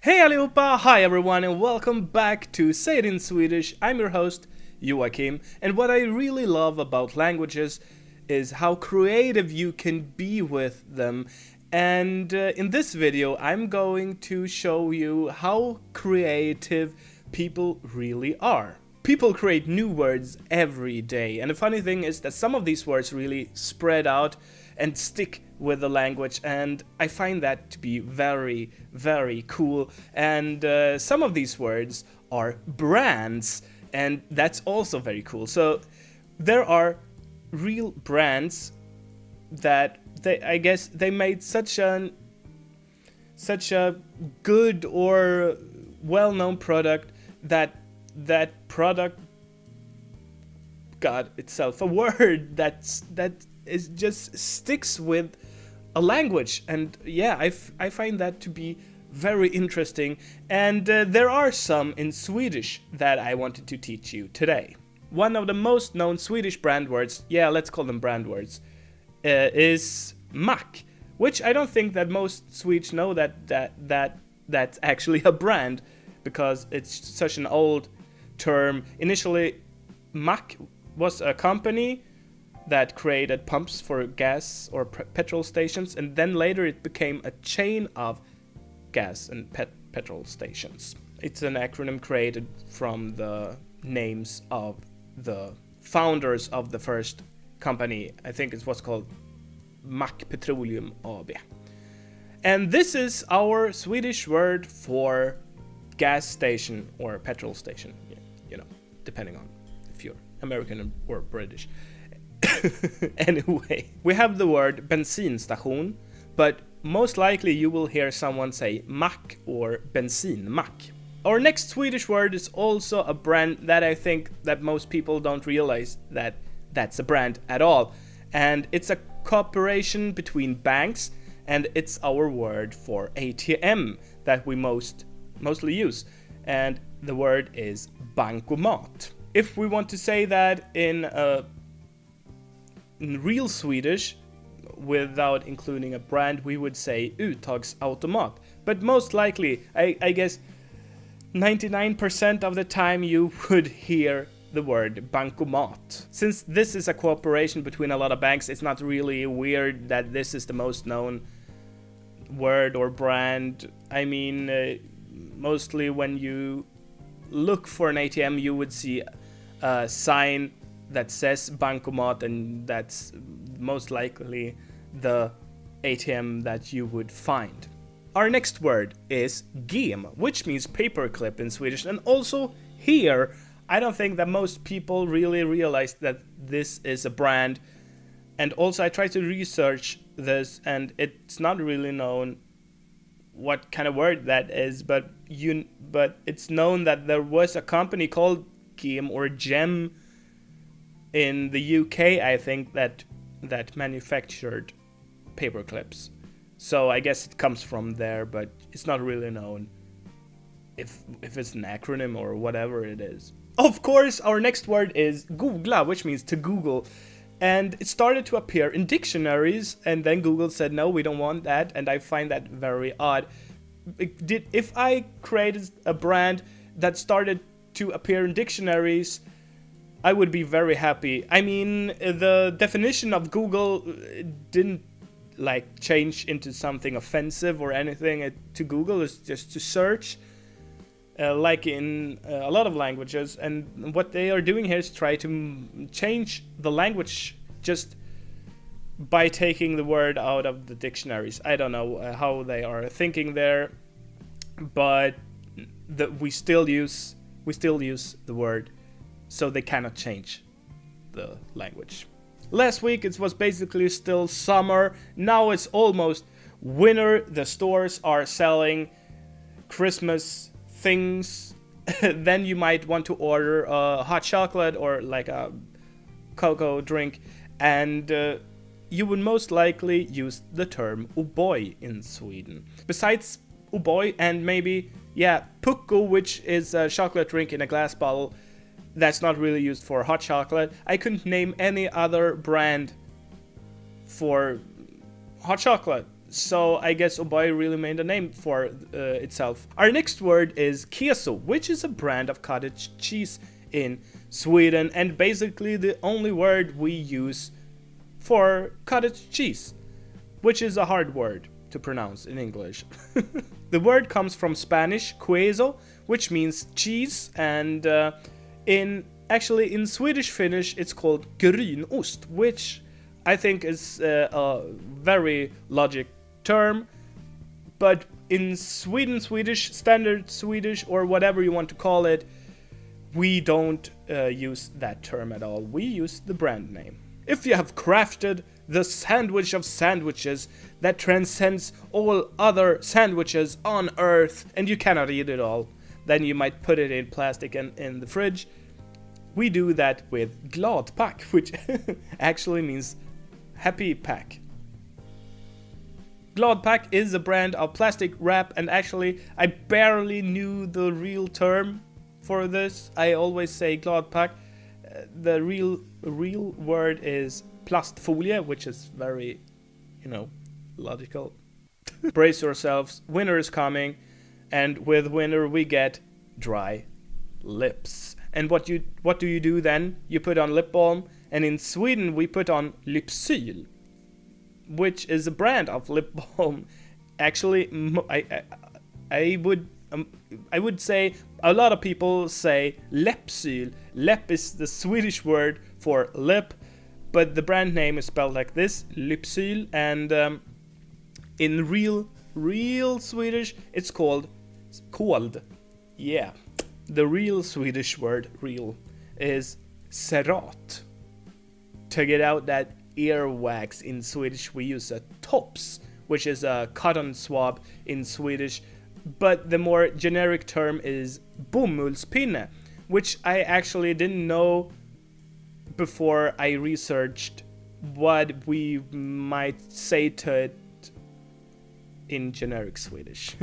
Hey allihopa! Hi everyone and welcome back to Say It In Swedish. I'm your host, Joachim, and what I really love about languages is how creative you can be with them. And in this video, I'm going to show you how creative people really are. People create new words every day, and the funny thing is that some of these words really spread out and stick with the language, and I find that to be very, very cool. And some of these words are brands, and that's also very cool. So there are real brands that I guess they made such a good or well-known product that product got itself a word that is just sticks with a language. And yeah, I find that to be very interesting, and there are some in Swedish that I wanted to teach you today. One of the most known Swedish brand words, yeah, let's call them brand words, is Mac, which I don't think that most Swedes know that's actually a brand, because it's such an old term. Initially, Mac was a company that created pumps for gas or petrol stations, and then later it became a chain of gas and petrol stations. It's an acronym created from the names of the founders of the first company. I think it was called Mac Petroleum AB. And this is our Swedish word for gas station or petrol station, you know, depending on if you're American or British. Anyway, we have the word bensinstation, but most likely you will hear someone say mack or bensinmack. Our next Swedish word is also a brand that I think that most people don't realize that that's a brand at all. And it's a cooperation between banks, and it's our word for ATM that we mostly use. And the word is bankomat. If we want to say that in real Swedish, without including a brand, we would say uttagsautomat. But most likely, I guess 99% of the time you would hear the word bankomat. Since this is a cooperation between a lot of banks, it's not really weird that this is the most known word or brand. I mean, mostly when you look for an ATM, you would see a sign that says bankomat, and that's most likely the ATM that you would find. Our next word is gem, which means paperclip in Swedish, and also here I don't think that most people really realize that this is a brand. And also I tried to research this, and it's not really known what kind of word that is, but it's known that there was a company called Gem or Gem in the UK, I think, that manufactured paper clips. So I guess it comes from there, but it's not really known if it's an acronym or whatever it is. Of course, our next word is googla, which means to Google. And it started to appear in dictionaries, and then Google said, no, we don't want that, and I find that very odd. If I created a brand that started to appear in dictionaries, I would be very happy. I mean, the definition of Google didn't like change into something offensive or anything. To Google is just to search, like in a lot of languages. And what they are doing here is try to change the language just by taking the word out of the dictionaries. I don't know how they are thinking there, but we still use the word. So they cannot change the language. Last week it was basically still summer. Now it's almost winter. The stores are selling Christmas things. Then you might want to order a hot chocolate or like a cocoa drink. And you would most likely use the term O'boy in Sweden. Besides O'boy and maybe, Pucko, which is a chocolate drink in a glass bottle, that's not really used for hot chocolate. I couldn't name any other brand for hot chocolate. So I guess O'boy really made a name for itself. Our next word is queso, which is a brand of cottage cheese in Sweden, and basically the only word we use for cottage cheese, which is a hard word to pronounce in English. The word comes from Spanish queso, which means cheese, and in Swedish Finnish it's called grynost, which I think is a very logic term, but in Swedish, standard Swedish, or whatever you want to call it, we don't use that term at all. We use the brand name. If you have crafted the sandwich of sandwiches that transcends all other sandwiches on earth and you cannot eat it all, then you might put it in plastic and in the fridge. We do that with gladpack, which actually means happy pack. Gladpack is a brand of plastic wrap, and actually I barely knew the real term for this. I always say Gladpack. The real word is plastfolie, which is very, logical. Brace yourselves, winter is coming, and with winter we get dry lips. And what do you do then? You put on lip balm, and in Sweden we put on Lypsyl, which is a brand of lip balm. Actually, I would say a lot of people say Läppsyl. Läpp is the Swedish word for lip, but the brand name is spelled like this, Lypsyl, and in real Swedish it's called. Yeah, the real Swedish word real is serat. To get out that earwax in Swedish we use a tops, which is a cotton swab in Swedish, but the more generic term is bomullspinne, which I actually didn't know before I researched what we might say to it in generic Swedish.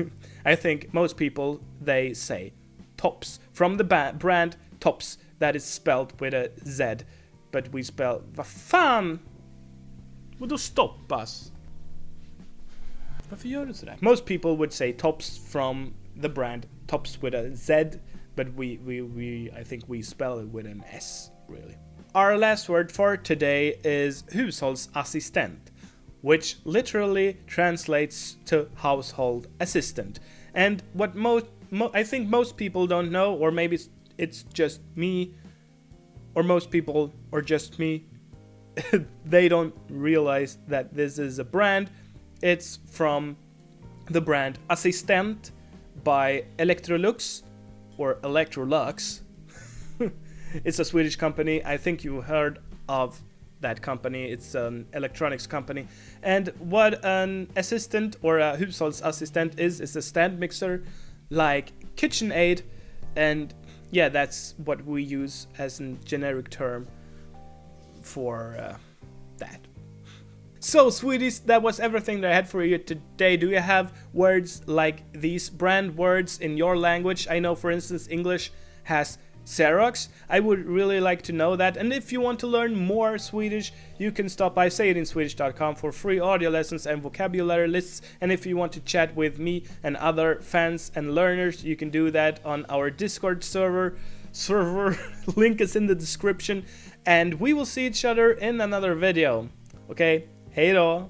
I think most people, they say tops, from the brand Tops, that is spelled with a Z, but we spell, vad fan? Vadå stoppas? Varför gör du sådär? Most people would say Tops from the brand Tops with a Z, but I think we spell it with an S, really. Our last word for today is hushållsassistent, which literally translates to household assistant. And what I think most people don't know, or maybe it's just me, or most people, or just me, they don't realize that this is a brand. It's from the brand Assistent by Electrolux, or Electrolux. It's a Swedish company. I think you heard of that company. It's an electronics company. And what an assistant, or a hushållsassistent is a stand mixer like KitchenAid, and yeah, that's what we use as a generic term for that. So, sweeties, that was everything that I had for you today. Do you have words like these brand words in your language? I know, for instance, English has Xerox. I would really like to know that. And if you want to learn more Swedish, you can stop by sayitinswedish.com for free audio lessons and vocabulary lists. And if you want to chat with me and other fans and learners, you can do that on our Discord server. Link is in the description. And we will see each other in another video. Okay, hej då!